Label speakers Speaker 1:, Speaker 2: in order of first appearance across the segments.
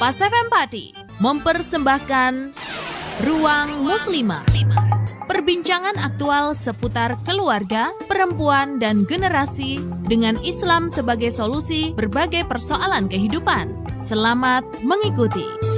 Speaker 1: Pas FM Pati mempersembahkan Ruang Muslimah. Perbincangan aktual seputar keluarga, perempuan, dan generasi dengan Islam sebagai solusi berbagai persoalan kehidupan. Selamat mengikuti.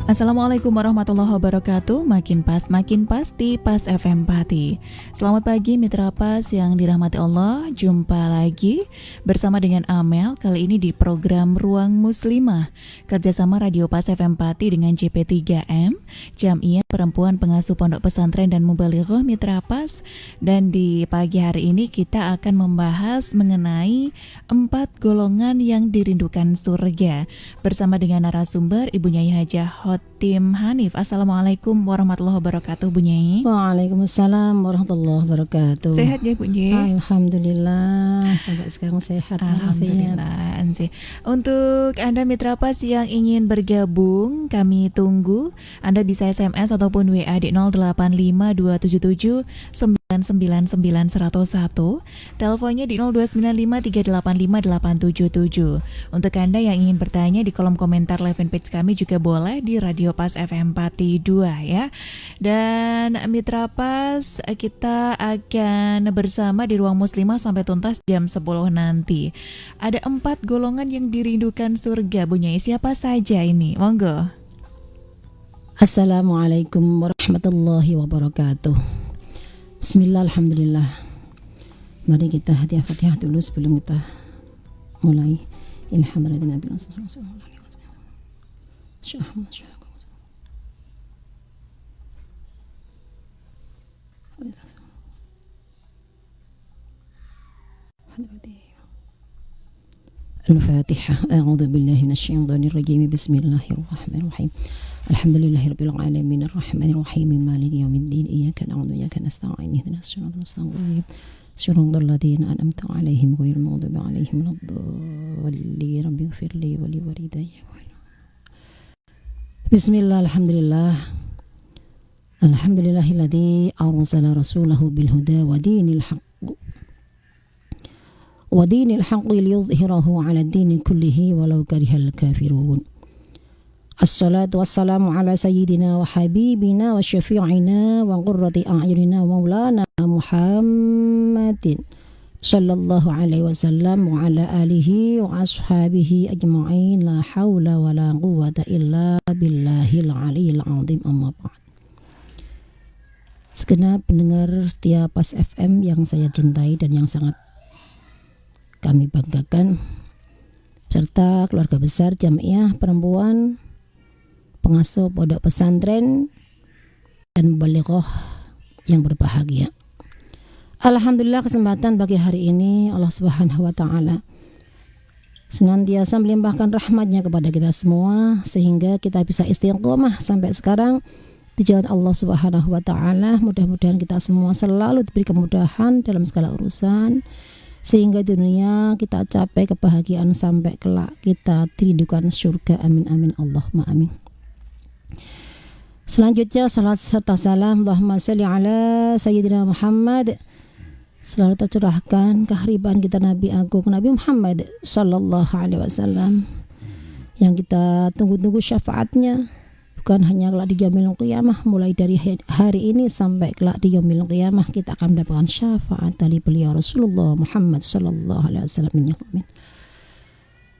Speaker 2: Assalamualaikum warahmatullahi wabarakatuh. Makin pas, makin pasti Pas FM Pati. Selamat pagi mitra Pas yang dirahmati Allah. Jumpa lagi bersama dengan Amel. Kali ini di program Ruang Muslimah, kerjasama Radio Pas FM Pati dengan CP3M, Jam'iyah Perempuan Pengasuh Pondok Pesantren dan Mubalighah Mitra Pas. Dan di pagi hari ini kita akan membahas mengenai 4 golongan yang dirindukan surga bersama dengan narasumber Ibu Nyai Hajah Tim Hanif. Assalamualaikum warahmatullahi wabarakatuh, Bu Nyai.
Speaker 3: Waalaikumsalam warahmatullahi wabarakatuh.
Speaker 2: Sehat ya, Bu Nyai?
Speaker 3: Alhamdulillah, sampai sekarang sehat.
Speaker 2: Alhamdulillah. Untuk Anda mitra Pas yang ingin bergabung, kami tunggu. Anda bisa SMS ataupun WA di 085277 999101. Teleponnya di 02953858877. Untuk Anda yang ingin bertanya di kolom komentar live fanpage kami juga boleh di Radio Pas FM Pati 2 ya. Dan mitra Pas, kita akan bersama di Ruang Muslimah sampai tuntas jam 10 nanti. Ada 4 golongan yang dirindukan surga, Bu Nyai. Siapa saja ini? Monggo.
Speaker 3: Assalamualaikum warahmatullahi wabarakatuh. Bismillah, alhamdulillah. Mari kita hati-hati dulu sebelum kita mulai. Alhamdulillah. Al-Fatihah. A'udzu billahi minasyaitonir rajim. Bismillahirrahmanirrahim. Alhamdulillahirabbil alamin arrahmanir rahim maliki yaumiddin iyyaka na'budu wa iyyaka nasta'in ihdinas siratal mustaqim siratal ladzina an'amta 'alaihim ghairil maghdubi 'alaihim waladdallin rabbighfirli wa li walidayya. Bismillah, alhamdulillah. Alhamdulillahilladzi arsala rasulahu bil huda wa dinil haqq liyudhhirahu 'ala ad-dini kullihi walau karihal kafirun. Assalatu wassalamu ala sayyidina wa habibina wa syafi'ina wa qurrati a'yunina wa maulana Muhammadin sallallahu alaihi wasallam wa ala alihi wa ashabihi ajma'in. La hawla wa la quwwata illa billahil aliyyil azim. Amma ba'd. Segenap pendengar setia Pas FM yang saya cintai dan yang sangat kami banggakan, serta keluarga besar Jam'iyah Perempuan Pengasuh Pondok Pesantren dan Mubalighah yang berbahagia. Alhamdulillah, kesempatan bagi hari ini Allah Subhanahu wa taala senantiasa melimpahkan rahmatnya kepada kita semua sehingga kita bisa istiqomah sampai sekarang di jalan Allah Subhanahu wa taala. Mudah-mudahan kita semua selalu diberi kemudahan dalam segala urusan sehingga di dunia kita capai kebahagiaan sampai kelak kita dirindukan surga. Amin amin Allahumma amin. Selanjutnya salat serta salam Allahumma shalli ala sayyidina Muhammad selalu tercurahkan kehariban kita Nabi Agung Nabi Muhammad sallallahu alaihi wasallam yang kita tunggu-tunggu syafaatnya, bukan hanya kelak di yaumil qiyamah. Mulai dari hari ini sampai kelak di yaumil qiyamah kita akan mendapatkan syafaat dari beliau Rasulullah Muhammad sallallahu alaihi wasallam. Amin.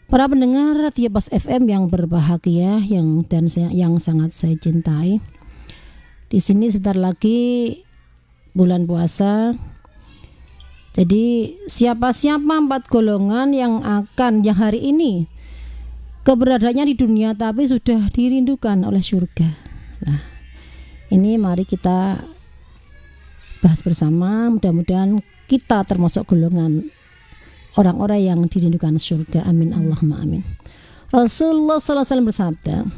Speaker 3: Para pendengar Radio Pas FM yang berbahagia yang sangat saya cintai. Di sini sebentar lagi bulan puasa. Jadi siapa-siapa 4 golongan yang hari ini keberadaannya di dunia tapi sudah dirindukan oleh surga. Nah, ini mari kita bahas bersama. Mudah-mudahan kita termasuk golongan orang-orang yang dirindukan surga. Amin Allahumma amin. Rasulullah sallallahu alaihi wasallam bersabda,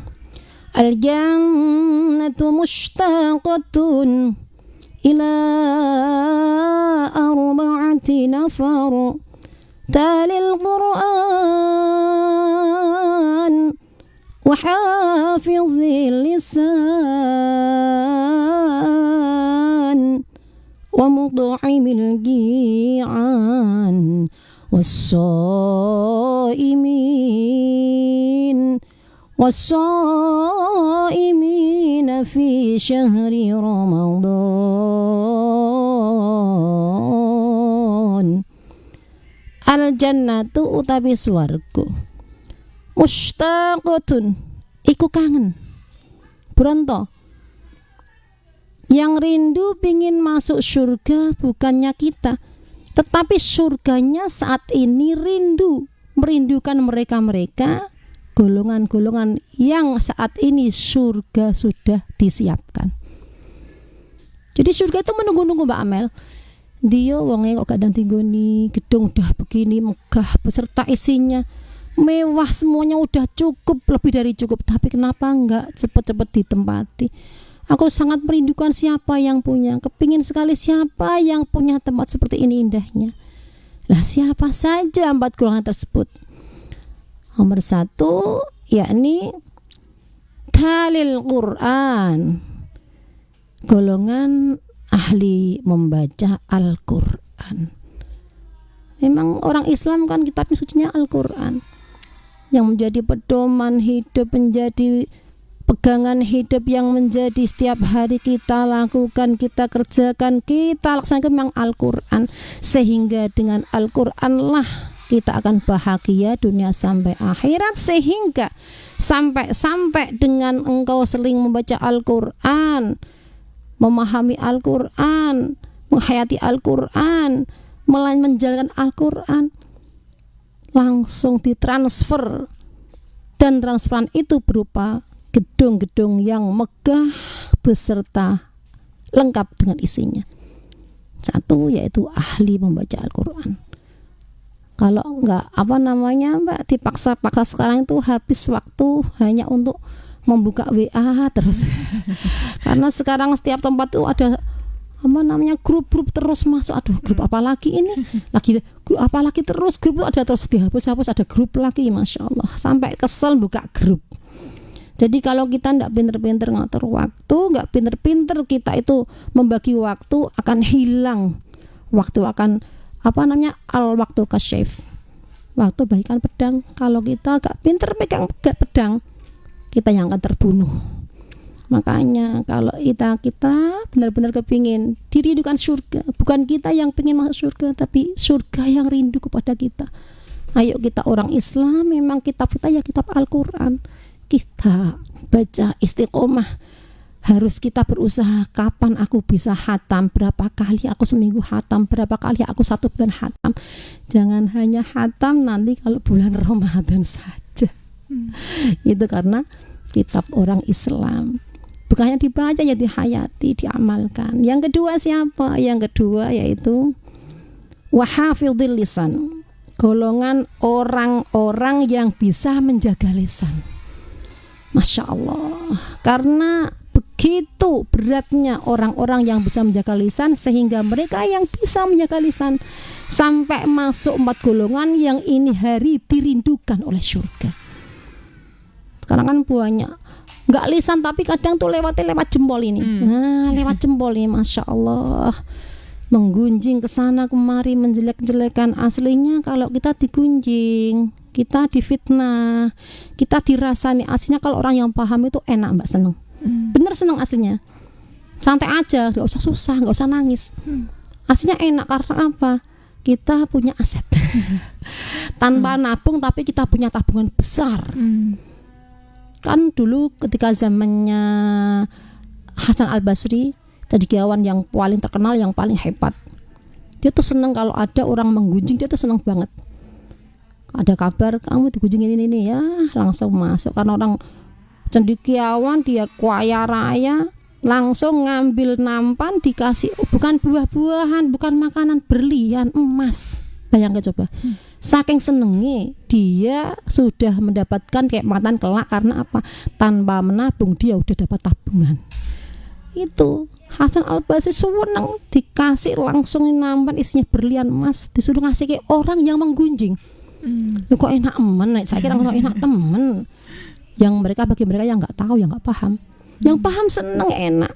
Speaker 3: "Al-jannatu mushtaqatun ila arba'ati nafar talil Qur'an wa hafizil lisan wa mut'imil gi'an والصائمين في شهر رمضان. Al-jannatu utawi swarga, mushtaqatun iku kangen bronto. Yang rindu pingin masuk surga bukannya kita, tetapi surganya saat ini merindukan mereka-mereka golongan-golongan yang saat ini surga sudah disiapkan. Jadi surga itu menunggu-nunggu Mbak Amel. Dia wonge kok kadang tinggoni gedung udah begini megah beserta isinya mewah, semuanya udah cukup, lebih dari cukup, tapi kenapa enggak cepet-cepet ditempati? Aku sangat merindukan siapa yang punya, kepingin sekali siapa yang punya tempat seperti ini indahnya. Lah siapa saja 4 golongan tersebut? Nomor 1 yakni talil Quran, golongan ahli membaca Al-Quran. Memang orang Islam kan kitabnya sucinya Al-Quran yang menjadi pedoman hidup, menjadi pegangan hidup yang menjadi setiap hari kita lakukan, kita kerjakan, kita laksanakan memang Al-Quran. Sehingga dengan Al-Quran lah kita akan bahagia dunia sampai akhirat. Sehingga sampai dengan engkau sering membaca Al-Quran, memahami Al-Quran, menghayati Al-Quran, menjalankan Al-Quran, langsung ditransfer, dan transferan itu berupa gedung-gedung yang megah beserta lengkap dengan isinya. 1 yaitu ahli membaca Al-Quran. Kalau enggak Mbak, dipaksa-paksa sekarang itu habis waktu hanya untuk membuka WA terus. Karena sekarang setiap tempat itu ada grup-grup terus masuk. Aduh, grup apa lagi ini? Grup apa lagi terus? Grup ada terus dihapus-hapus, ada grup lagi, Masya Allah. Sampai kesel buka grup. Jadi kalau kita tidak pinter-pinter ngatur waktu, nggak pinter-pinter kita itu membagi waktu, akan hilang. Waktu akan al-waktu kasyif. Waktu bagaikan pedang. Kalau kita nggak pinter pegang pedang, kita yang akan terbunuh. Makanya kalau kita benar-benar kepingin dirindukan surga, bukan kita yang pengen masuk surga, tapi surga yang rindu kepada kita. Ayo kita orang Islam, memang kitab kita ya kitab Al-Quran. Kita baca istiqomah, harus kita berusaha. Kapan aku bisa hatam, berapa kali aku seminggu hatam, berapa kali aku 1 bulan hatam. Jangan hanya hatam nanti kalau bulan Ramadan saja. Itu karena kitab orang Islam, bukannya dibaca ya dihayati, diamalkan. Yang kedua siapa? Yang kedua yaitu wahafidhil lisan, golongan orang-orang yang bisa menjaga lisan. Masya Allah, karena begitu beratnya orang-orang yang bisa menjaga lisan, sehingga mereka yang bisa menjaga lisan sampai masuk 4 golongan yang ini hari dirindukan oleh surga. Sekarang kan banyak nggak lisan tapi kadang tuh lewat jempol ini. Lewat jempol ini, Masya Allah, menggunjing ke sana kemari, menjelek-jelekan. Aslinya kalau kita digunjing, kita difitnah, kita dirasani. Aslinya kalau orang yang paham itu enak Mbak, seneng. Bener seneng aslinya. Santai aja, nggak usah susah, nggak usah nangis. Aslinya enak karena apa? Kita punya aset. Tanpa nabung tapi kita punya tabungan besar. Kan dulu ketika zamannya Hasan Al-Basri, cendekiawan yang paling terkenal, yang paling hebat, dia tuh seneng kalau ada orang menggunjing, dia tuh seneng banget. Ada kabar kamu digunjing ini ya, langsung masuk. Karena orang cendekiawan, dia kaya raya, langsung ngambil nampan, dikasih bukan buah-buahan, bukan makanan, berlian, emas. Bayangkan coba. Saking senengnya dia sudah mendapatkan kenikmatan kelak. Karena apa? Tanpa menabung dia udah dapat tabungan. Itu Hasan Al-Basri seneng, dikasih langsung nampan isinya berlian emas, disuruh ngasih ke orang yang menggunjing. Kok enak emen, saya kira enak temen. Yang bagi mereka yang nggak tahu, yang nggak paham. Yang paham seneng, enak.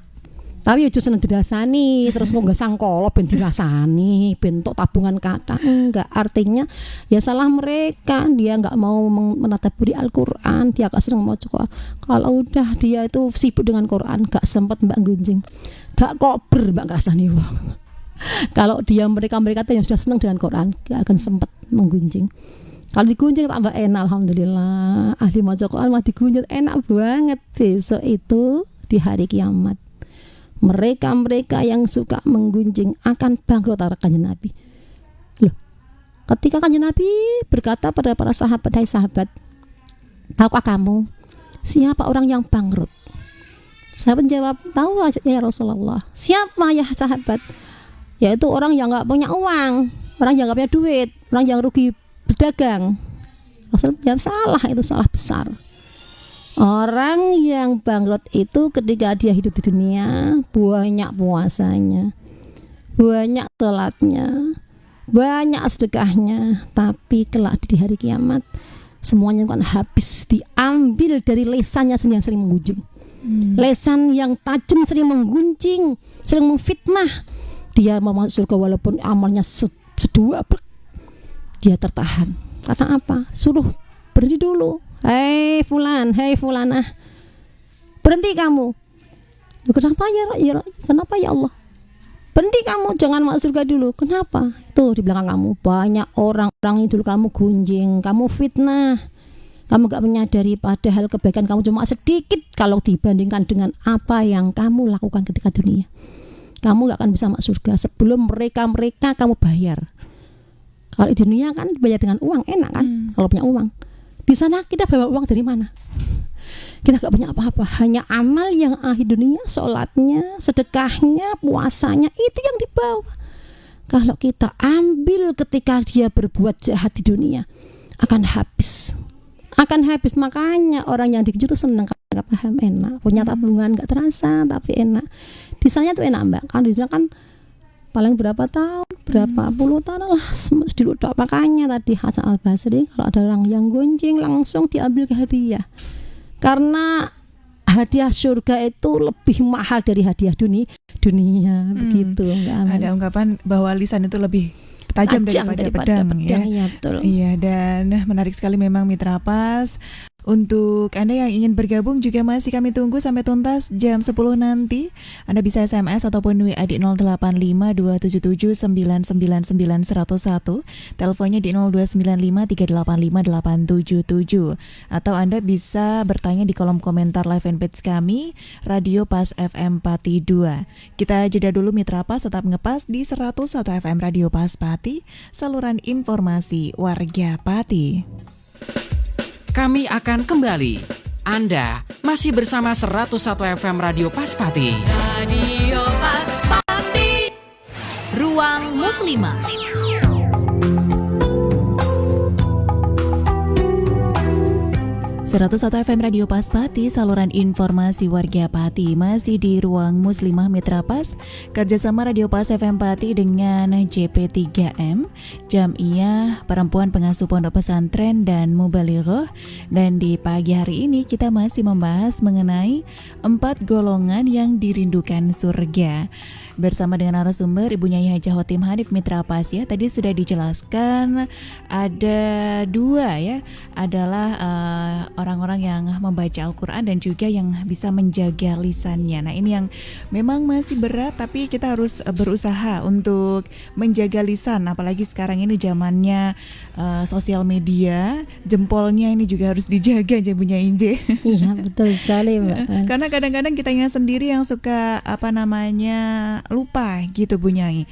Speaker 3: Tapi aja seneng dirasani, terus kok nggak sangkolo ben dirasani, bentuk tabungan kata. Enggak, artinya ya salah mereka. Dia nggak mau menadaburi Al-Quran, dia gak seneng mau Quran. Kalau udah dia itu sibuk dengan Quran, gak sempat mbak gunjing, gak kober mbak ngerasani wong. Kalau dia mereka yang sudah seneng dengan Quran, gak akan sempat menggunjing. Kalau digunjing tambah enak, alhamdulillah. Ahli maca Quran mah digunjing enak banget. Besok itu di hari kiamat, mereka yang suka menggunjing akan bangkrut kata Kanjeng Nabi. Loh, ketika Kanjeng Nabi berkata pada para sahabat, hai sahabat, tahukah kamu siapa orang yang bangkrut? Sahabat jawab, tahu ya Rasulullah. Siapa ya sahabat? Yaitu orang yang nggak punya uang, orang yang nggak punya duit, orang yang rugi berdagang. Rasul jawab, salah, itu salah besar. Orang yang bangkrut itu ketika dia hidup di dunia, banyak puasanya, banyak sholatnya, banyak sedekahnya, tapi kelak di hari kiamat semuanya kan habis, diambil dari lesannya sendiri yang sering menggunjing. Lesan yang tajam sering menggunjing, sering memfitnah. Dia mau masuk surga walaupun amalnya sedua, dia tertahan. Karena apa? Suruh berhenti dulu. Hei fulan, hei fulanah, berhenti kamu. Kenapa ya Allah? Berhenti kamu, jangan masuk surga dulu. Kenapa? Tuh di belakang kamu banyak orang-orang yang dulu kamu gunjing, kamu fitnah, kamu gak menyadari padahal kebaikan kamu cuma sedikit kalau dibandingkan dengan apa yang kamu lakukan ketika dunia. Kamu gak akan bisa masuk surga sebelum mereka kamu bayar. Kalau di dunia kan bayar dengan uang, enak kan? Kalau punya uang. Di sana kita bawa uang dari mana? Kita gak punya apa-apa, hanya amal yang di dunia, sholatnya, sedekahnya, puasanya, itu yang dibawa. Kalau kita ambil ketika dia berbuat jahat di dunia, akan habis. Makanya orang yang dikeju tuh seneng, gak paham, enak, punya tabungan gak terasa tapi enak. Di sana tuh enak mbak, kan di dunia kan paling berapa tahun, berapa puluh tahun lah dulu. Makanya tadi Hasan Al-Basri, kalau ada orang yang gonjing langsung diambil ke hadiah, karena hadiah surga itu lebih mahal dari hadiah dunia. Begitu mbak.
Speaker 2: Ada ungkapan bahwa lisan itu lebih tajam daripada pedang ya.
Speaker 3: Iya betul.
Speaker 2: Iya, dan menarik sekali memang Mitra Pas. Untuk Anda yang ingin bergabung juga masih kami tunggu sampai tuntas jam 10 nanti. Anda bisa SMS ataupun WA di 085277999101. Teleponnya di 0295385877. Atau Anda bisa bertanya di kolom komentar live fanpage kami Radio Pas FM Pati 2. Kita jeda dulu Mitra Pas, tetap ngepas di 101 FM Radio Pas Pati, saluran informasi warga Pati.
Speaker 4: Kami akan kembali. Anda masih bersama 101 FM Radio Paspati.
Speaker 1: Radio Paspati. Ruang Muslimah.
Speaker 2: 101 FM Radio Paspati, saluran informasi warga Pati, masih di Ruang Muslimah Mitra Pas, kerjasama Radio Pas FM Pati dengan JP3M, Jam'iyah Perempuan Pengasuh Pondok Pesantren dan Mubalighah. Dan di pagi hari ini kita masih membahas mengenai 4 golongan yang dirindukan surga. Bersama dengan narasumber Ibu Nyai Hajah Hotim Hanif Mitra Pas ya. Tadi sudah dijelaskan ada 2 ya, adalah orang-orang yang membaca Al-Quran dan juga yang bisa menjaga lisannya. Nah ini yang memang masih berat, tapi kita harus berusaha untuk menjaga lisan. Apalagi sekarang ini zamannya sosial media, jempolnya ini juga harus dijaga aja Bu Nyai Inje.
Speaker 3: Iya betul sekali Mbak.
Speaker 2: Karena kadang-kadang kitanya sendiri yang suka lupa gitu Bu Nyai,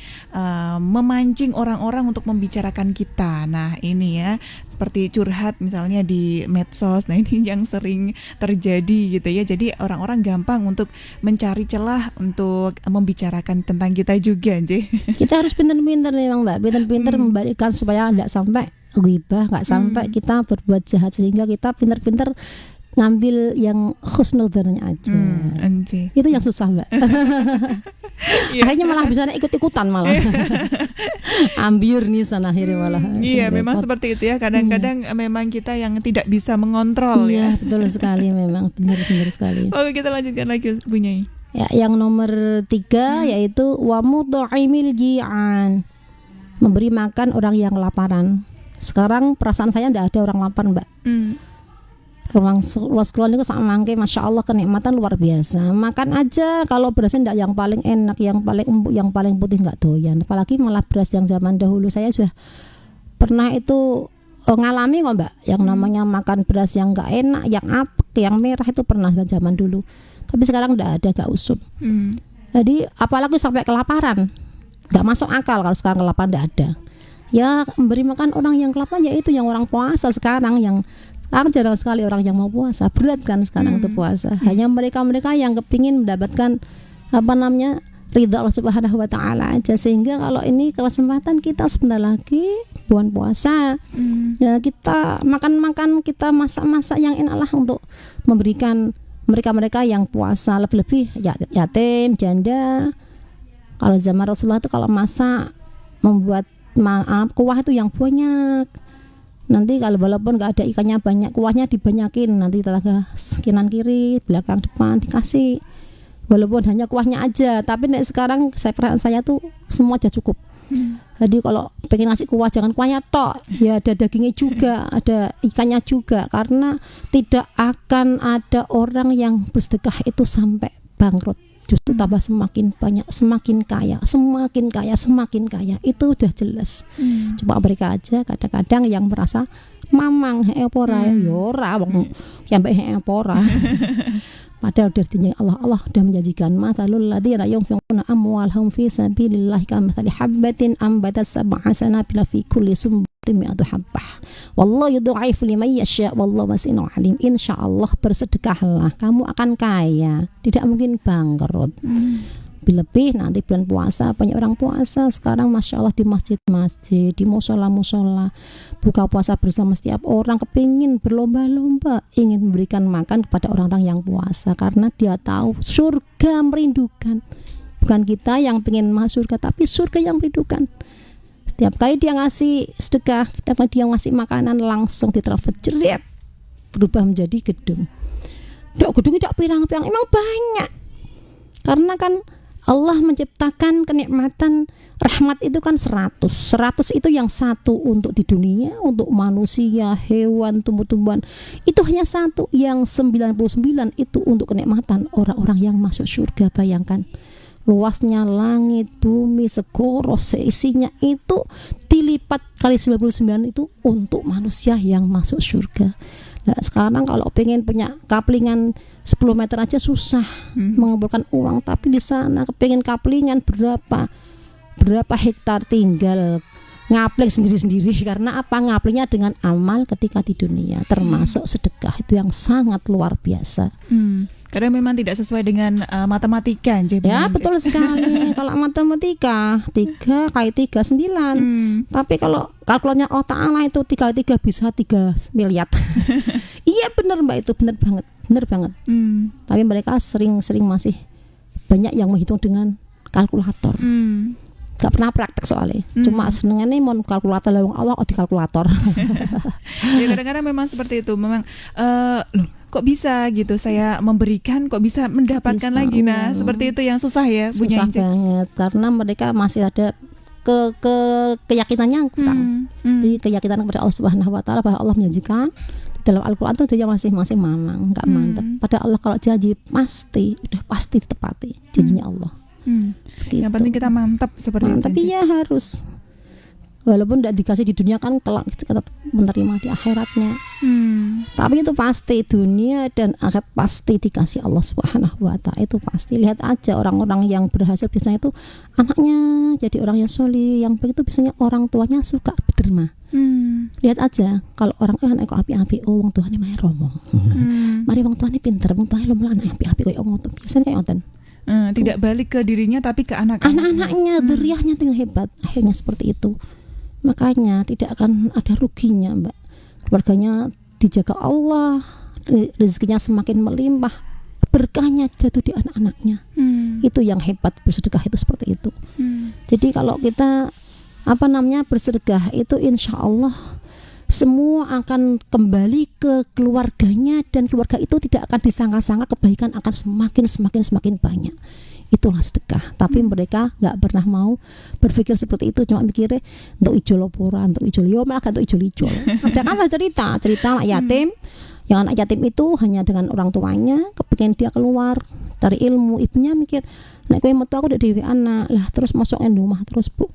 Speaker 2: memancing orang-orang untuk membicarakan kita. Nah ini ya, seperti curhat misalnya di medsos. Nah ini yang sering terjadi gitu ya. Jadi orang-orang gampang untuk mencari celah untuk membicarakan tentang kita juga Nje.
Speaker 3: Kita harus pintar-pintar memang Mbak, pintar-pintar membalikkan supaya tidak sampai ghibah, nggak sampai kita berbuat jahat, sehingga kita pintar-pintar ngambil yang husnudzannya aja. Itu yang susah Mbak. Akhirnya malah bisa ikut-ikutan malah. Ambiur nih sana akhirnya malah.
Speaker 2: Iya memang seperti itu ya. Kadang-kadang memang kita yang tidak bisa mengontrol ya.
Speaker 3: Betul sekali memang, benar-benar sekali.
Speaker 2: Oke, kita lanjutkan lagi Bu Nyai.
Speaker 3: Ya, yang nomor 3 yaitu wa mut'imil ji'an, memberi makan orang yang kelaparan. Sekarang perasaan saya tidak ada orang lapar, Mbak. Ruang sekolah itu sama mangke, masya Allah kenikmatan luar biasa. Makan aja kalau berasnya tidak yang paling enak, yang paling empuk, yang paling putih nggak doyan. Apalagi malah beras yang zaman dahulu saya sudah pernah itu ngalami kok, Mbak. Yang namanya makan beras yang nggak enak, yang apek, yang merah itu pernah zaman dulu. Tapi sekarang tidak ada, nggak usum. Jadi apalagi sampai kelaparan, nggak masuk akal kalau sekarang kelaparan tidak ada. Ya memberi makan orang yang kelaparan, yaitu yang orang puasa sekarang yang jarang sekali orang yang mau puasa, berat kan sekarang itu puasa. Hanya mereka-mereka yang kepingin mendapatkan ridha Allah Subhanahu wa taala aja. Sehingga kalau ini kesempatan kita sebentar lagi bulan puasa, ya kita makan-makan, kita masak-masak yang enak lah untuk memberikan mereka-mereka yang puasa, lebih-lebih yatim, janda. Kalau zaman Rasulullah itu kalau masak membuat kuah itu yang banyak. Nanti kalau walaupun nggak ada ikannya banyak, kuahnya dibanyakin, nanti tetangga kanan kiri, belakang depan dikasih. Walaupun hanya kuahnya aja, tapi sekarang saya tuh semua aja cukup. Jadi kalau pengen ngasih kuah, jangan kuahnya tok, ya ada dagingnya juga, ada ikannya juga, karena tidak akan ada orang yang bersedekah itu sampai bangkrut. Justru tambah semakin banyak, semakin kaya, semakin kaya, semakin kaya. Itu udah jelas. Cuma mereka aja kadang-kadang yang merasa mamang pora yora wong sampai pora. Padahal udah dijanji Allah udah menjanjikan mathalul ladzina yunfiquna amwalahum fi sabilillah kamathali habbatin ambatat sab'a sanabila fi kulli sumbatin mi'atu habbah. Wallahu yudha'ifu liman yasha' wallahu wasi'un 'alim. Insyaallah bersedekahlah, kamu akan kaya, tidak mungkin bangkrut. Lebih nanti bulan puasa, banyak orang puasa sekarang masya Allah di masjid-masjid, di musola-musola, buka puasa bersama. Setiap orang kepingin berlomba-lomba ingin memberikan makan kepada orang-orang yang puasa, karena dia tahu surga merindukan. Bukan kita yang pengen masuk surga, tapi surga yang merindukan. Setiap kali dia ngasih sedekah, setiap kali dia ngasih makanan, langsung ditransfer jerit, berubah menjadi gedung. Gedungnya tidak pirang-pirang, emang banyak. Karena kan Allah menciptakan kenikmatan rahmat itu kan 100 itu yang satu untuk di dunia, untuk manusia, hewan, tumbuh-tumbuhan. Itu hanya satu, yang 99 itu untuk kenikmatan orang-orang yang masuk surga. Bayangkan luasnya langit, bumi, segoro, seisinya itu dilipat kali 99 itu untuk manusia yang masuk surga. Nah, sekarang kalau pengen punya kaplingan 10 meter aja susah mengumpulkan uang, tapi di sana kepengen kaplingan berapa hektar tinggal ngapling sendiri-sendiri. Karena apa? Ngaplingnya dengan amal ketika di dunia, termasuk sedekah itu yang sangat luar biasa.
Speaker 2: Karena memang tidak sesuai dengan matematika.
Speaker 3: Ya betul sekali. Kalau matematika 3 kali 3 9. Tapi kalau kalkulannya Allah Ta'ala itu 3 kali 3 bisa 3 miliar. Iya benar Mbak, itu benar banget. Tapi mereka sering masih banyak yang menghitung dengan kalkulator. Gak pernah praktek soalnya. Cuma senengannya mau kalkulator, lawang Allah di kalkulator.
Speaker 2: Ya kadang-kadang memang seperti itu. Memang loh, kok bisa gitu saya memberikan, kok bisa mendapatkan bisa, lagi. Nah seperti itu yang susah ya,
Speaker 3: susah banget. Karena mereka masih ada keyakinannya yang kurang. Jadi keyakinan kepada Allah Subhanahu wa taala, bahwa Allah menjanjikan dalam Al-Qur'an itu dia masih mamang, enggak mantap. Pada Allah kalau janji udah pasti ditepati janjinya Allah. Gitu.
Speaker 2: Yang penting kita mantap seperti itu.
Speaker 3: Tapi ya harus, walaupun tidak dikasih di dunia kan kelak kita menerima di akhiratnya. Tapi itu pasti dunia dan akhirat pasti dikasih Allah Subhanahu wa taala, itu pasti. Lihat aja orang-orang yang berhasil biasanya itu anaknya jadi orang yang soleh, yang begitu biasanya orang tuanya suka berderma. Lihat aja kalau orang anak api-api, wong tuane mah romo. Mari wong tuane pinter, wong tuane lomba anak api-api koyo ngono. Biasanya kayak ngoten.
Speaker 2: Tidak balik ke dirinya tapi ke anak-anaknya, dzurriyyahnya itu yang hebat. Akhirnya seperti itu.
Speaker 3: Makanya tidak akan ada ruginya Mbak. Keluarganya dijaga Allah, rezekinya semakin melimpah, berkahnya jatuh di anak-anaknya. Itu yang hebat bersedekah itu seperti itu. Jadi kalau kita bersedekah itu insya Allah semua akan kembali ke keluarganya, dan keluarga itu tidak akan disangka-sangka, kebaikan akan semakin banyak. Itulah sedekah. Tapi mereka nggak pernah mau berpikir seperti itu, cuma mikirnya untuk ijol opora, untuk ijol yo malah untuk ijol. Ada kan cerita anak yatim. Yang anak yatim itu hanya dengan orang tuanya, kepingin dia keluar cari ilmu, ibunya mikir, nek kowe metu aku udah dhewe anak lah, terus masukin rumah terus bu.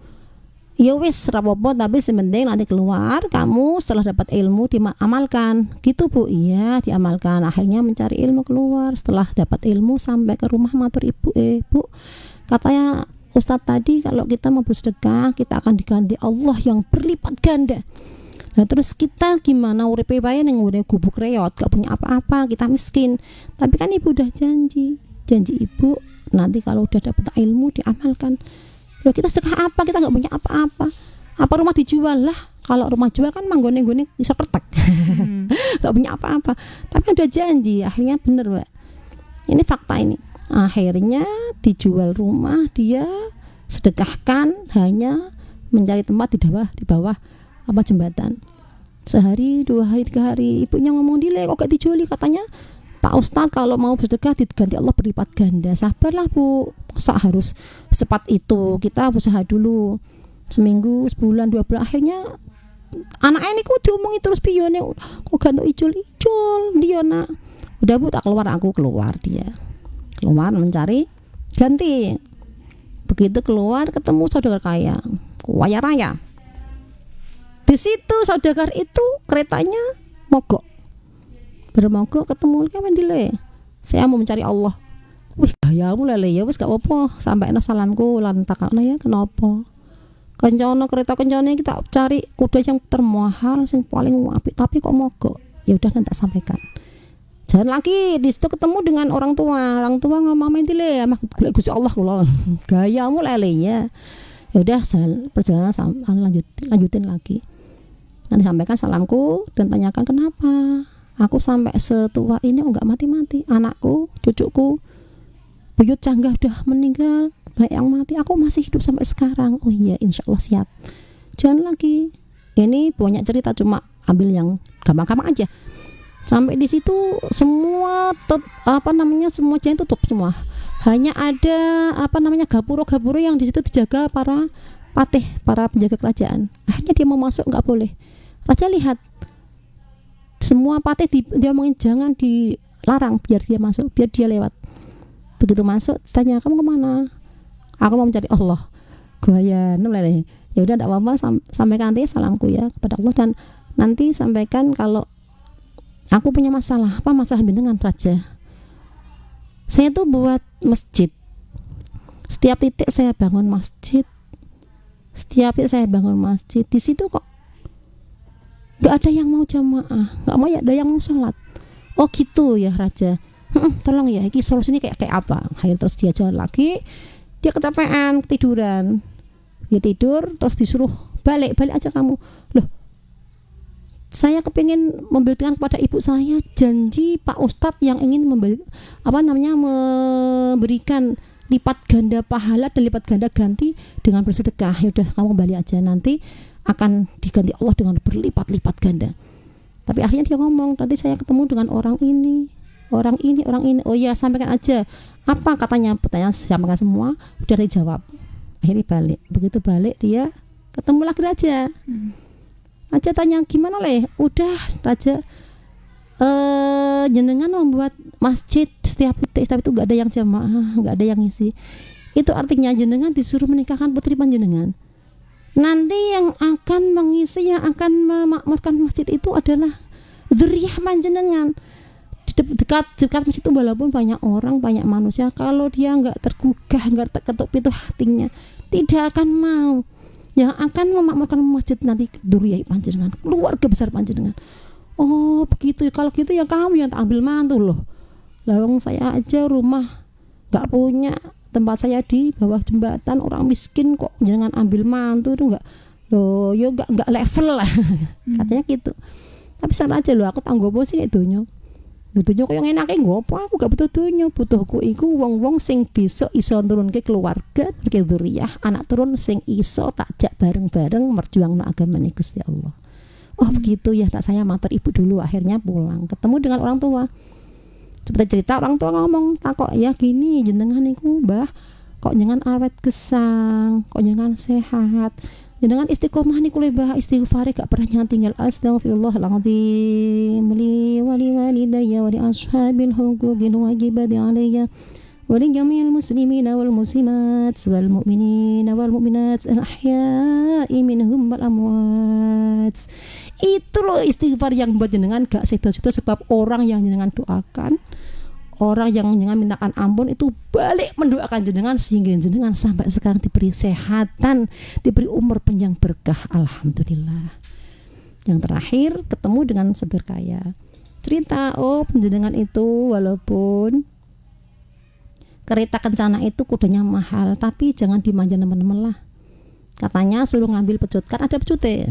Speaker 3: Ya wis rapopo, tapi sementing nanti keluar kamu setelah dapat ilmu diamalkan gitu bu. Iya diamalkan, akhirnya mencari ilmu keluar, setelah dapat ilmu sampai ke rumah matur ibu, bu katanya Ustadz tadi kalau kita mau bersedekah kita akan diganti Allah yang berlipat ganda. Nah terus kita gimana, uripe wae ning ngene gubuk reot, gak punya apa-apa, kita miskin. Tapi kan ibu udah janji ibu nanti kalau udah dapat ilmu diamalkan. Loh, kita sedekah apa? Kita nggak punya apa-apa. Apa rumah dijual lah? Kalau rumah jual kan manggone-gone bisa kertek. Nggak punya apa-apa. Tapi ada janji. Akhirnya bener mbak. Ini fakta ini. Akhirnya dijual rumah, dia sedekahkan hanya mencari tempat di bawah apa jembatan. Sehari, 2 hari, 3 hari, ibunya ngomong dile kok gak dijuali, katanya Pak Ustadz kalau mau bersedekah diganti Allah berlipat ganda. Sabarlah bu, masa harus secepat itu, kita usaha dulu seminggu, sebulan, 2 bulan. Akhirnya anak ini kok diomongi terus piyone kok gantung ijol dia nak. Udah bu tak keluar, aku keluar, dia keluar mencari ganti. Begitu keluar ketemu saudagar kaya raya. Di situ saudagar itu keretanya mogok. Bermogok ketemu kan dile. Saya mau mencari Allah. Wih, gayamu lele ya wis gak apa-apa. Sampai salamku lan takakna ya kenapa? Kencono kereta kencone kita cari kuda yang termahal sing paling apik tapi kok mogok. Ya udah nanti tak sampaikan. Jalan lagi di situ ketemu dengan orang tua. Orang tua ngomong dile, mah golek Gusti Allah kula. Gayamu lele ya. Ya udah perjalanan lanjutin lagi. Nanti sampaikan salamku dan tanyakan kenapa aku sampai setua ini enggak mati-mati. Anakku, cucuku, buyut canggah udah meninggal, banyak yang mati, aku masih hidup sampai sekarang. Oh iya, insya Allah siap. Jangan lagi. Ini banyak cerita, cuma ambil yang gampang-gampang aja. Sampai di situ semua semua jalan tutup semua. Hanya ada gapura-gapura yang di situ dijaga para patih, para penjaga kerajaan. Akhirnya dia mau masuk nggak boleh. Raja lihat semua patih dia ngomongin jangan dilarang, biar dia masuk, biar dia lewat. Begitu masuk tanya kamu kemana? Aku mau mencari Allah. Gaya lele. Ya udah tidak apa-apa, sampaikan nanti salamku ya kepada Allah, dan nanti sampaikan kalau aku punya masalah. Apa masalah dengan raja? Saya tuh buat masjid. Setiap titik saya bangun masjid. Di situ kok nggak ada yang mau jamaah, nggak mau ada yang mau sholat. Oh gitu ya raja. Tolong ya, ini solusinya kayak apa? Akhirnya terus dia jalan lagi, dia kecapean, ketiduran, dia tidur, terus disuruh balik aja kamu. Loh, saya kepingin memberikan kepada ibu saya janji Pak Ustadz yang ingin memberikan lipat ganda pahala dan lipat ganda ganti dengan bersedekah. Ya udah kamu kembali aja, nanti akan diganti Allah dengan berlipat-lipat ganda. Tapi akhirnya dia ngomong, nanti saya ketemu dengan orang ini. Oh iya, sampaikan aja. Apa katanya? Pertanyaan sampaikan semua, udah dijawab. Akhirnya balik. Begitu balik dia ketemu lagi raja. Raja tanya, gimana leh? Udah raja, jenengan membuat masjid setiap itu gak ada yang jamaah, gak ada yang isi. Itu artinya jenengan disuruh menikahkan putri panjenengan. Nanti yang akan mengisi, yang akan memakmurkan masjid itu adalah dzurriyyah panjenengan. Dekat masjid itu walaupun banyak orang, banyak manusia, kalau dia nggak tergugah, nggak terketuk pintu hatinya, tidak akan mau. Yang akan memakmurkan masjid nanti dzurriyyah panjenengan, keluarga besar panjenengan. Oh begitu, kalau gitu ya kamu yang ambil mantu loh. Lawang saya aja rumah nggak punya, tempat saya di bawah jembatan, orang miskin kok jangan ambil mantu, itu enggak loh, yo enggak level lah. Katanya gitu. Tapi sana aja loh, aku tanggopo sih itunya kok yang enake ngopo, aku gak butuh dunyo, butuhku iku wong-wong sing bisa iso nurunke keluarga, nurunke dzurriyyah, anak turun sing iso takjak bareng-bareng merjuangno agamane Gusti Allah. Oh begitu ya, tak saya matur ibu dulu. Akhirnya pulang ketemu dengan orang tua. Seperti cerita orang tua ngomong, takok ya gini jenengan niku Mbah, kok jenengan awet gesang, kok jenengan sehat, jenengan istiqomah niku lho Mbah, istighfar gak pernah tinggal. Astaghfirullahaladzim li wa li walidayya wa li ashabil huquqil wajibati alayya wa li jami'il muslimina wal muslimat wal mu'minina wal mu'minat al ahya'i minhum wal amwat. Itu loh istighfar yang buat jenengan gak sedo-sedo, sebab orang yang jenengan doakan, orang yang jenengan mintakan ampun itu balik mendoakan jenengan sehingga jenengan sampai sekarang diberi kesehatan, diberi umur panjang berkah. Alhamdulillah. Yang terakhir ketemu dengan saudara kaya. Cerita, oh penjenengan itu walaupun kereta kencana itu kudanya mahal, tapi jangan dimanja teman-teman lah. Katanya suruh ngambil pecut, kan ada pecutnya.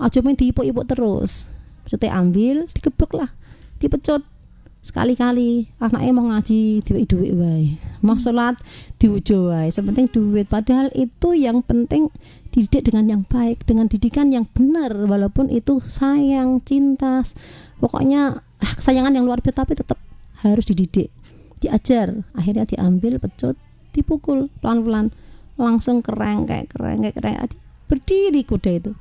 Speaker 3: Aja main diipuk-ipuk terus. Pecutnya ambil, digebek lah, dipecut. Sekali-kali anaknya mau ngaji diweki duit wae, mau sholat diujo wae, sepenting duit. Padahal itu yang penting dididik dengan yang baik, dengan didikan yang benar, walaupun itu sayang, cinta, pokoknya kesayangan yang luar biasa, tapi tetap harus dididik, diajar. Akhirnya diambil pecut, dipukul pelan-pelan, langsung kerengkek, berdiri kuda itu.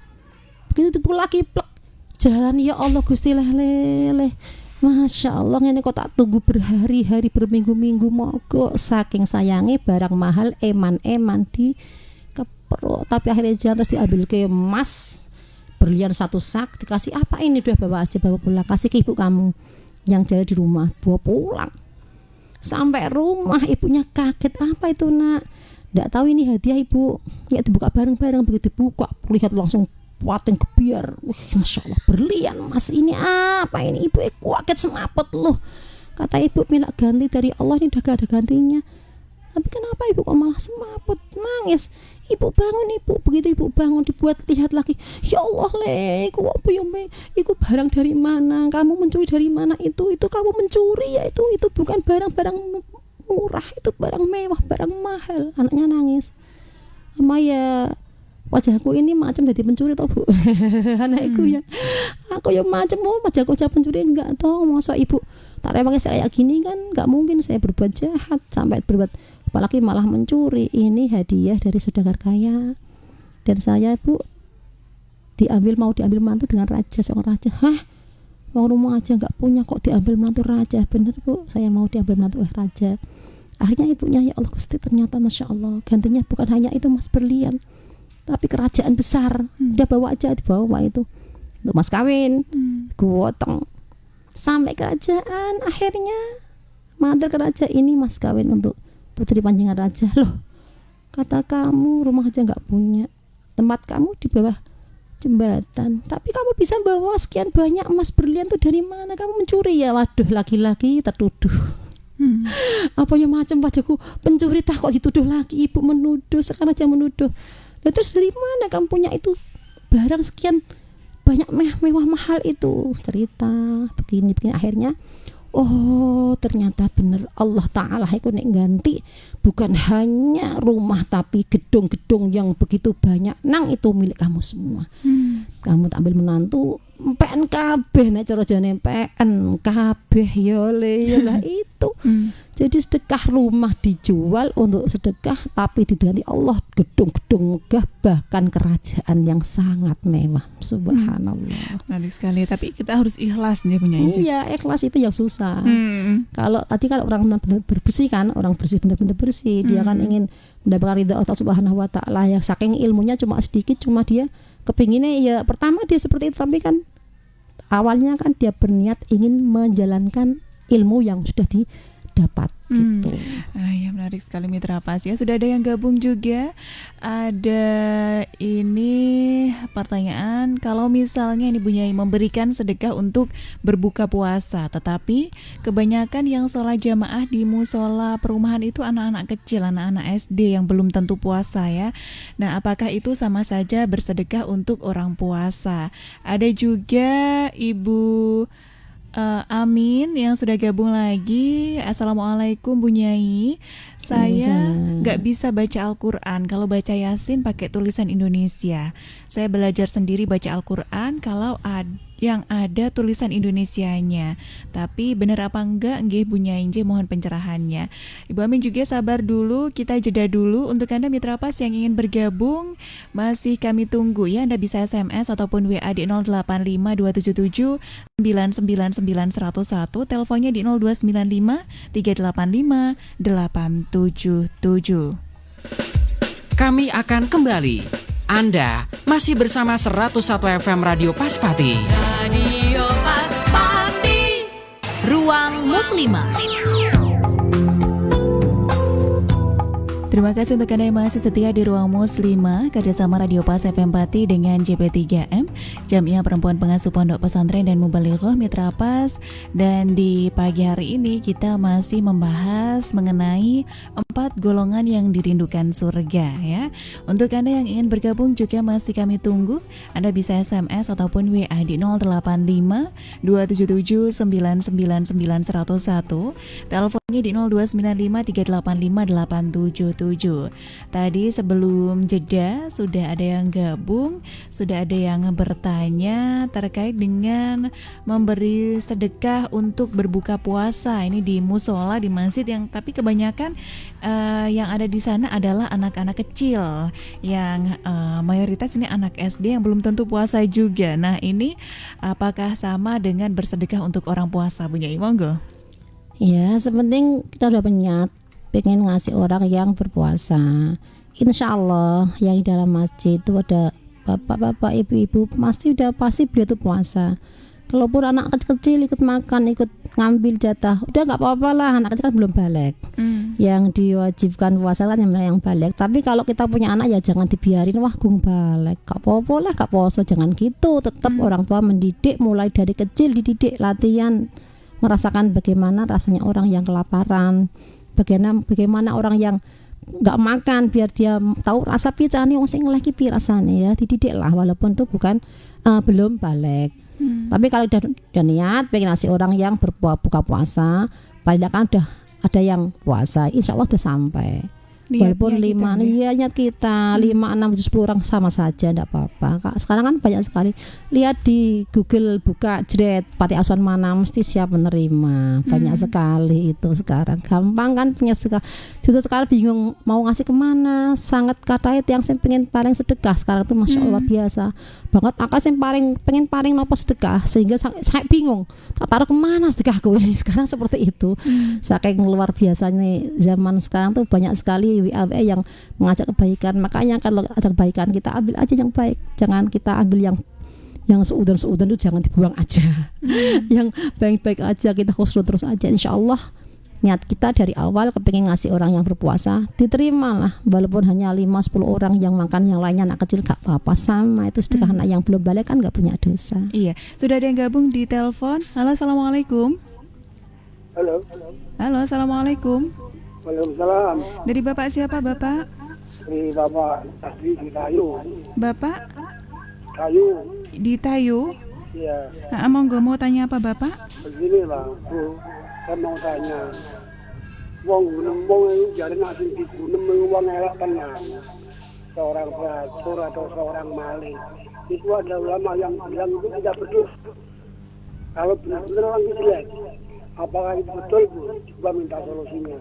Speaker 3: Begitu dipukul lagi, plek, jalan. Ya Allah Gusti leleh. Masya Allah, ini kok tak tunggu berhari-hari, berminggu-minggu, mogok saking sayangnya barang mahal, eman-eman di keperok. Tapi akhirnya jalan, terus diambil ke emas berlian 1 sak, dikasih apa ini, udah bawa aja, bawa pulang, kasih ke ibu kamu yang jaga di rumah, bawa pulang. Sampai rumah ibunya kaget, apa itu nak? Nggak tahu ini hadiah ibu. Ya dibuka bareng-bareng, begitu dibuka lihat langsung wating kebiar. Wih, Masya Allah, berlian mas, ini apa ini? Ibu kaget semaput loh. Kata ibu, minta ganti dari Allah, ini udah gak ada gantinya. Tapi kenapa ibu kok malah semaput, nangis? Ibu bangun ibu, begitu ibu bangun dibuat lihat lagi. Ya Allah le, iku apa ya me? Iku barang dari mana? Kamu mencuri dari mana itu? Itu kamu mencuri ya, itu bukan barang-barang murah, itu barang mewah, barang mahal. Anaknya nangis. Ama ya wajahku ini macam jadi pencuri toh bu. Anakku ya, aku ya macam wajahku wajah pencuri enggak toh. Masa ibu tak rewangnya saya kayak gini kan, enggak mungkin saya berbuat jahat sampai berbuat, apalagi malah mencuri. Ini hadiah dari saudara kaya, dan saya bu mau diambil mantu dengan raja, seorang raja. Hah, orang rumah aja enggak punya kok diambil mantu raja? Bener bu, saya mau diambil mantu raja. Akhirnya ibunya, ya Allah Gusti, ternyata Masya Allah gantinya bukan hanya itu mas berlian, tapi kerajaan besar. Dia bawa aja, dibawa itu untuk mas kawin, gotong sampai kerajaan. Akhirnya mantel kerajaan ini mas kawin untuk putri panjangan raja. Loh, kata kamu rumah aja nggak punya, tempat kamu di bawah jembatan, tapi kamu bisa bawa sekian banyak emas berlian tuh dari mana? Kamu mencuri ya? Waduh, laki-laki tertuduh. Apa ya macam wajahku pencuri, tak kok dituduh lagi. Ibu menuduh, sekarang aja menuduh. Nah, terus dari mana kamu punya itu barang sekian banyak mewah mahal itu? Cerita begini. Akhirnya oh ternyata bener Allah Ta'ala itu nek ganti bukan hanya rumah, tapi gedung-gedung yang begitu banyak. Nang itu milik kamu semua. Kamu tak ambil menantu PN kabeh, nek cara jane PN kabeh ya le lah itu. Jadi sedekah rumah dijual untuk sedekah, tapi diganti Allah gedung-gedung megah, bahkan kerajaan yang sangat mewah. Subhanallah.
Speaker 2: Menarik sekali, tapi kita harus ikhlas nih punya itu.
Speaker 3: Iya, ikhlas itu yang susah. Kalau orang benar-benar bersih kan, orang bersih benar-benar bersih, dia kan ingin mendapatkan ridha Allah Subhanahu wa taala. Ya saking ilmunya cuma sedikit, cuma dia kepinginnya ya pertama dia seperti itu, tapi kan awalnya kan dia berniat ingin menjalankan ilmu yang sudah didapat gitu.
Speaker 2: Ya menarik sekali Mitra Pas ya. Sudah ada yang gabung juga. Ada ini pertanyaan, kalau misalnya ini Bu Nyai memberikan sedekah untuk berbuka puasa, tetapi kebanyakan yang sholat jamaah di musola perumahan itu anak-anak kecil, anak-anak SD yang belum tentu puasa ya. Nah, apakah itu sama saja bersedekah untuk orang puasa? Ada juga Ibu Amin yang sudah gabung lagi. Assalamualaikum Bu Nyai. Saya nggak bisa baca Al-Quran. Kalau baca Yasin pakai tulisan Indonesia. Saya belajar sendiri baca Al-Quran kalau yang ada tulisan Indonesianya. Tapi benar apa enggak? Nggih Bu Nyai, mohon pencerahannya. Ibu Amin juga sabar dulu, kita jeda dulu. Untuk Anda Mitra Pas yang ingin bergabung, masih kami tunggu ya. Anda bisa SMS ataupun WA di 085277 999101, teleponnya di 0295 385 877.
Speaker 4: Kami akan kembali. Anda masih bersama 101 FM Radio Paspati.
Speaker 1: Radio Paspati. Ruang Muslimah.
Speaker 2: Terima kasih untuk Anda yang masih setia di Ruang Muslimah, kerjasama Radio Pas FM Pati dengan JP3M, Jamiah Perempuan Pengasuh Pondok Pesantren dan Mubalighah Mitra Pas. Dan di pagi hari ini kita masih membahas mengenai 4 golongan yang dirindukan surga ya. Untuk Anda yang ingin bergabung juga masih kami tunggu. Anda bisa SMS ataupun WA di 085 277 999101, teleponnya di 0295 385 877. Tadi sebelum jeda sudah ada yang gabung, sudah ada yang bertanya terkait dengan memberi sedekah untuk berbuka puasa. Ini di musola, di masjid yang tapi kebanyakan yang ada di sana adalah anak-anak kecil yang mayoritas ini anak SD yang belum tentu puasa juga. Nah, ini apakah sama dengan bersedekah untuk orang puasa, Bu Nyai? Monggo.
Speaker 3: Ya, sepenting kita udah niat pengen ngasih orang yang berpuasa. Insya Allah yang di dalam masjid itu ada bapak-bapak, ibu-ibu, pasti beliau itu puasa. Kalaupun anak kecil ikut makan, ikut ngambil jatah, udah nggak apa-apa lah, anak kecil kan belum balik. Yang diwajibkan puasa kan yang balik. Tapi kalau kita punya anak ya jangan dibiarin wah gung balik, gak apa-apa lah, gak poso, jangan gitu. Tetap orang tua mendidik mulai dari kecil, dididik latihan merasakan bagaimana rasanya orang yang kelaparan, bagaimana orang yang nggak makan, biar dia tahu rasa picane wong sing lagi pi rasane ya, dididik lah walaupun itu bukan belum balik. Tapi kalau udah niat pengen ngasih orang yang buka puasa, paling kan udah ada yang puasa, insya Allah udah sampai. Walaupun 5 niat kita 5, 6, 10 orang sama saja enggak apa-apa. Sekarang kan banyak sekali. Lihat di Google, buka jret panti asuhan mana mesti siap menerima. Banyak sekali itu sekarang. Gampang kan punya sekali. Justru sekarang bingung mau ngasih kemana. Sangat kata itu yang saya pengen paling sedekah sekarang tuh Masya Allah biasa banget. Aku sih pengen paling nopo sedekah sehingga saya bingung. Tak taruh kemana sedekahku ini sekarang seperti itu. Saking luar biasanya zaman sekarang tuh banyak sekali WA yang mengajak kebaikan. Makanya kalau ada kebaikan kita ambil aja yang baik, jangan kita ambil yang seudan itu jangan dibuang aja. Yang baik-baik aja kita khusnul terus aja. Insya Allah niat kita dari awal kepengen ngasih orang yang berpuasa, diterima lah. Walaupun hanya 5-10 orang yang makan, yang lainnya anak kecil gak apa-apa, sama itu sedekah. Anak yang belum balik kan gak punya dosa.
Speaker 2: Iya, sudah ada yang gabung di telepon. Halo, assalamualaikum.
Speaker 5: Halo.
Speaker 2: Halo, assalamualaikum.
Speaker 5: Waalaikumsalam.
Speaker 2: Dari Bapak siapa, Bapak?
Speaker 5: Dari Bapak Asri di Tayu.
Speaker 2: Bapak
Speaker 5: Tayu.
Speaker 2: di Tayu.
Speaker 5: Iya.
Speaker 2: Monggo, mau tanya apa, Bapak?
Speaker 5: Begini lah, Bu. Saya mau tanya. Wong itu jadi nasi di gunung uang elak tenang. Seorang pelacur atau seorang maling. Itu ada ulama yang bilang itu tidak berdosa. Kalau benar-benar orang itu jelek, apakah itu betul, Bu? Coba minta solusinya.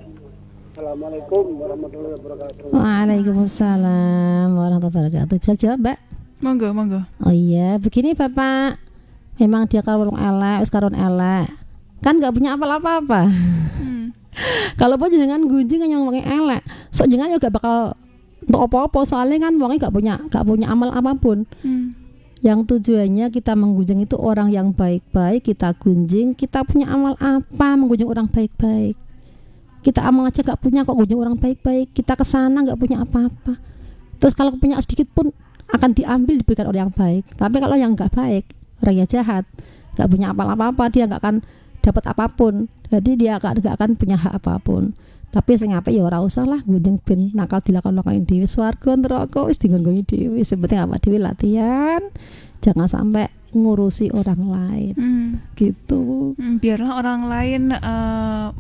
Speaker 5: Assalamualaikum warahmatullahi wabarakatuh.
Speaker 3: Waalaikumsalam warahmatullahi wabarakatuh. Bisa jawab, Mbak?
Speaker 2: Monggo.
Speaker 3: Oh iya, begini Bapak. Memang dia kalau elek, sekarang elek. Kan nggak punya apa-apa. Kalaupun jangan gunjing yang pakai elek, so jangan juga bakal untuk apa-apa. Soalnya kan wongnya nggak punya amal apapun. Yang tujuannya kita menggunjing itu orang yang baik-baik, kita gunjing. Kita punya amal apa menggunjing orang baik-baik? Kita amal aja gak punya kok gunjing orang baik-baik. Kita kesana gak punya apa-apa. Terus kalau punya sedikit pun akan diambil diberikan orang yang baik. Tapi kalau yang gak baik, orang yang jahat, gak punya apa-apa, dia gak akan dapat apapun. Jadi dia gak akan punya hak apapun. Tapi sing apik ya ora usah lah gunjing ben nakal dilakon-lakoni dhewe. Swarga neraka wis digonggongi dhewe. Sebenarnya apa dhewe latihan. jangan sampai ngurusi orang lain gitu.
Speaker 2: Biarlah orang lain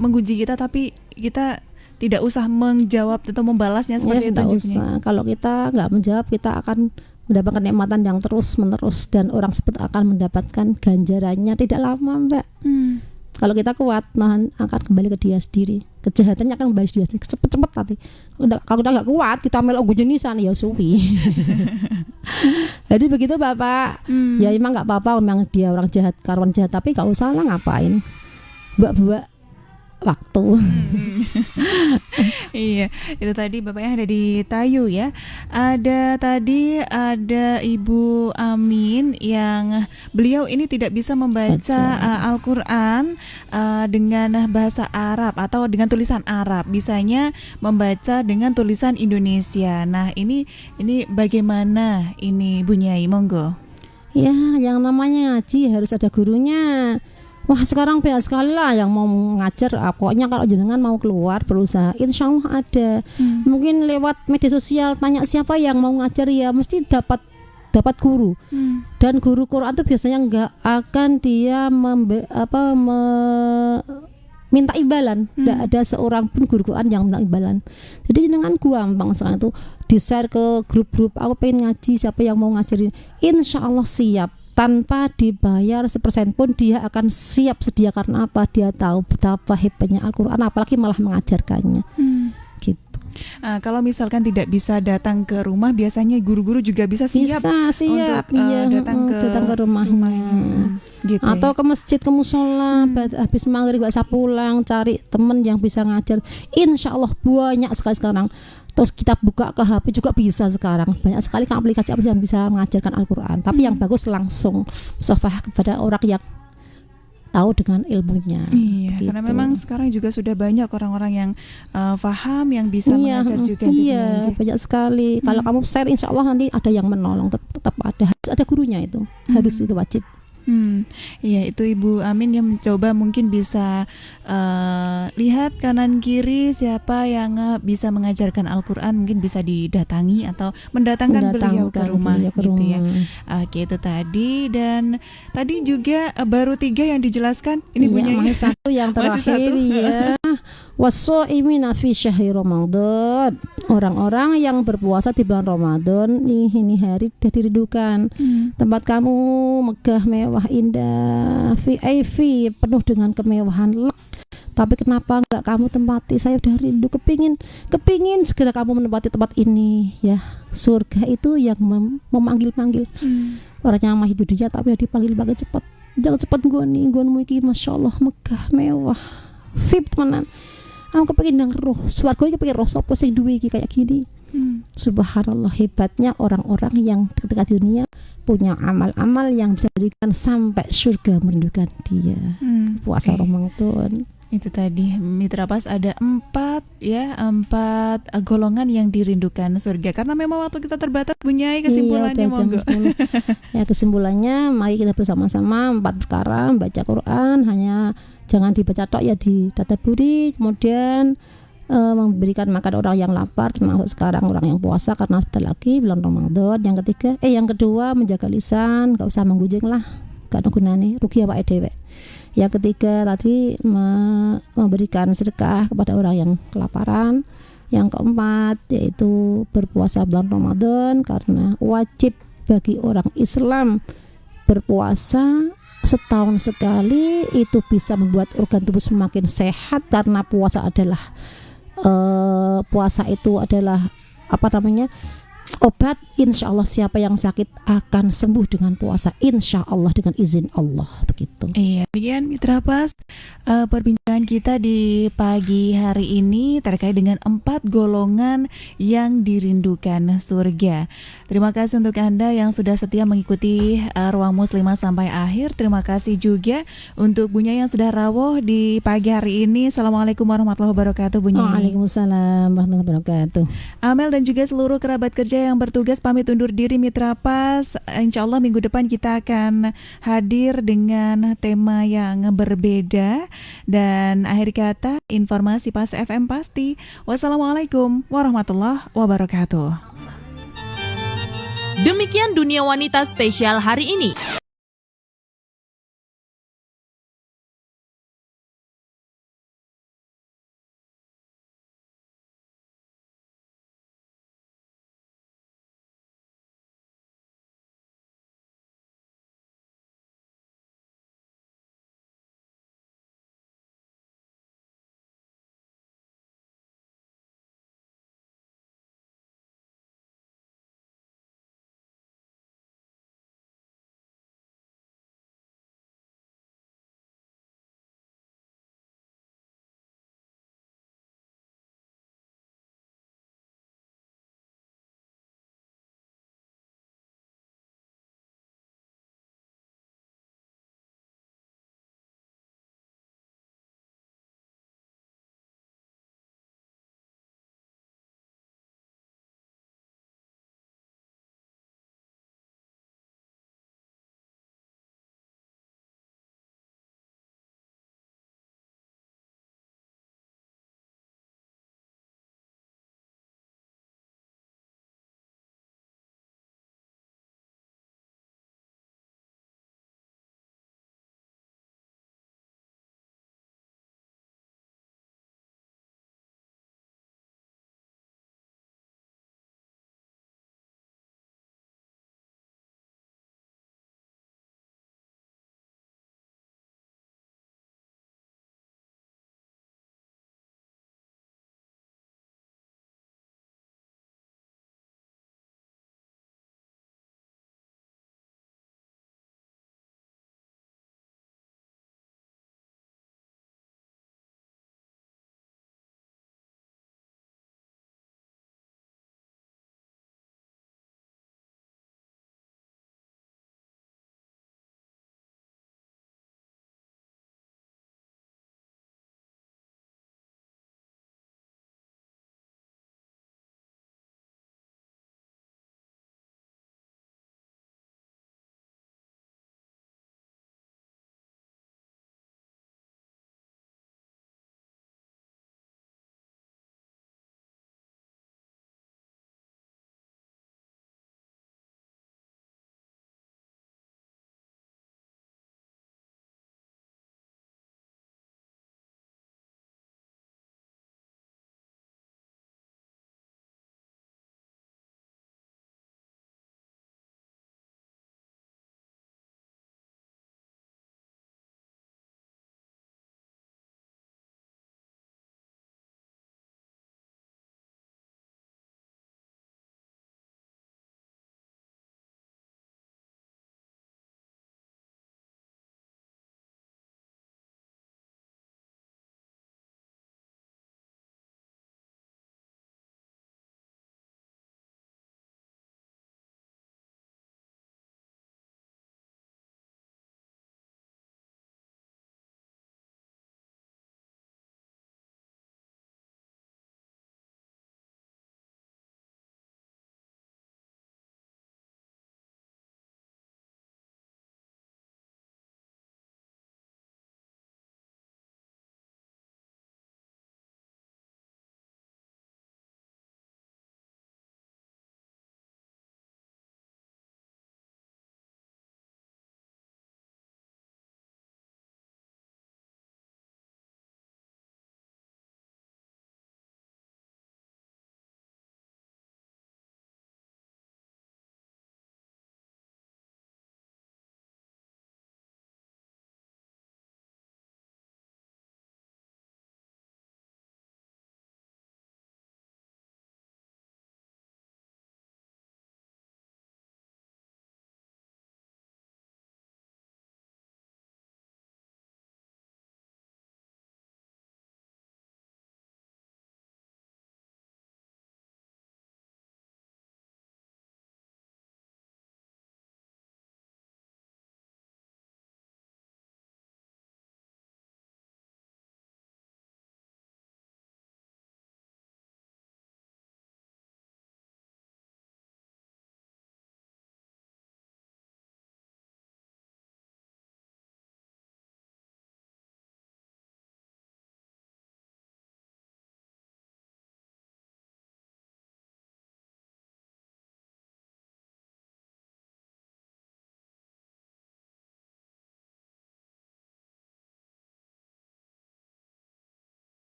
Speaker 2: menguji kita, tapi kita tidak usah menjawab atau membalasnya seperti itu.
Speaker 3: Tidak usah. Kalau kita nggak menjawab, kita akan mendapatkan nikmatan yang terus menerus, dan orang tersebut akan mendapatkan ganjarannya tidak lama, Mbak. Kalau kita kuat, nahan, akan kembali ke dia sendiri. Kejahatannya akan kembali ke dia sendiri cepet-cepet nanti. Kalau kita nggak kuat, kita melok jenisan ya suwi. Jadi begitu Bapak. Ya emang nggak apa-apa, memang dia orang jahat, karuan jahat, tapi nggak usah lah ngapain buat waktu.
Speaker 2: Iya, itu tadi Bapak yang ada di Tayu ya. Ada Ibu Amin yang beliau ini tidak bisa membaca Al-Qur'an dengan bahasa Arab atau dengan tulisan Arab. Bisanya membaca dengan tulisan Indonesia. Nah, ini bagaimana ini Bu Nyai? Monggo.
Speaker 3: Ya, yang namanya ngaji harus ada gurunya. Wah, sekarang banyak sekali lah yang mau ngajar. Pokoknya kalau jenengan mau keluar berusaha, insya Allah ada. Mungkin lewat media sosial tanya siapa yang mau ngajar, ya mesti dapat guru. Dan guru Quran itu biasanya nggak akan dia minta imbalan. Nggak ada seorang pun guru Quran yang minta imbalan. Jadi jenengan gampang sekarang itu di-share ke grup-grup, aku pengen ngaji, siapa yang mau ngajarin, insya Allah siap. Tanpa dibayar 1% pun dia akan siap sedia. Karena apa? Dia tahu betapa hebatnya Al-Quran, apalagi malah mengajarkannya. Gitu.
Speaker 2: Kalau misalkan tidak bisa datang ke rumah, biasanya guru-guru juga bisa siap untuk datang ke rumahnya. Gitu.
Speaker 3: Atau ke masjid, ke musola, habis maghrib bisa pulang, cari teman yang bisa ngajar. Insya Allah banyak sekali sekarang. Terus kita buka ke HP juga bisa sekarang. Banyak sekali kan aplikasi yang bisa mengajarkan Al-Quran. Tapi yang bagus langsung musafah kepada orang yang tahu dengan ilmunya.
Speaker 2: Iya,
Speaker 3: gitu.
Speaker 2: karena memang sekarang juga sudah banyak orang-orang yang paham, yang bisa mengajar juga.
Speaker 3: Iya, banyak sekali. Kalau kamu share, insya Allah nanti ada yang menolong. Tetap ada, harus ada gurunya itu. Harus, itu wajib.
Speaker 2: Iya, itu Ibu Amin yang mencoba mungkin bisa lihat kanan kiri siapa yang bisa mengajarkan Al-Quran, mungkin bisa didatangi atau mendatangkan beliau ke rumah gitu ya. Oke, itu tadi. Dan tadi juga baru 3 yang dijelaskan. Ini punya
Speaker 3: masih satu yang terakhir ya. Wassoimina fi syahri Ramadan. Orang-orang yang berpuasa di bulan Ramadan, ini hari sudah dirindukan. Tempat kamu megah, mewah, indah, VIP, penuh dengan kemewahan. Tapi kenapa enggak kamu tempati? Saya udah rindu, kepingin segera kamu menempati tempat ini ya. Surga itu yang memanggil-manggil. Orang yang mah itu dia, tapi dipanggil-panggil cepat. Jangan cepat nggonmu iki, Masya Allah, megah, mewah, VIP temenan. Aku kepengin nang roh, swarga iki kepengin roh sapa sing duwe iki kayak gini. Subhanallah, hebatnya orang-orang yang ketika di dunia punya amal-amal yang bisa menjadikan sampai surga merindukan dia. Puasa Ramadan.
Speaker 2: Itu tadi Mitra Pas ada 4 golongan yang dirindukan surga. Karena memang waktu kita terbatas, Bu Nyai, kesimpulannya monggo.
Speaker 3: Ya, kesimpulannya mari kita bersama-sama 4 perkara. Baca Quran, hanya jangan dibaca tok ya, ditadaburi. Kemudian memberikan makan orang yang lapar, termasuk sekarang orang yang puasa karena sebentar lagi bulan Ramadan. Yang kedua menjaga lisan, gak usah menggujing lah, gak ada gunanya, rugi awake dhewe. Yang ketiga tadi memberikan sedekah kepada orang yang kelaparan. Yang keempat yaitu berpuasa bulan Ramadan, karena wajib bagi orang Islam berpuasa setahun sekali. Itu bisa membuat organ tubuh semakin sehat, karena puasa itu adalah obat. Insya Allah siapa yang sakit akan sembuh dengan puasa, insya Allah, dengan izin Allah, begitu.
Speaker 2: Iya, demikian Mitra Pas perbincangan kita di pagi hari ini terkait dengan 4 golongan yang dirindukan surga. Terima kasih untuk Anda yang sudah setia mengikuti Ruang Muslimah sampai akhir. Terima kasih juga untuk Bu Nyai yang sudah rawuh di pagi hari ini. Assalamualaikum warahmatullahi wabarakatuh, Bu Nyai.
Speaker 3: Waalaikumsalam warahmatullahi wabarakatuh.
Speaker 2: Amel dan juga seluruh kerabat kerja yang bertugas pamit undur diri Mitra Pas. Insya Allah minggu depan kita akan hadir dengan tema yang berbeda. Dan akhir kata, informasi Pas FM pasti. Wassalamualaikum warahmatullahi wabarakatuh.
Speaker 1: Demikian Dunia Wanita spesial hari ini.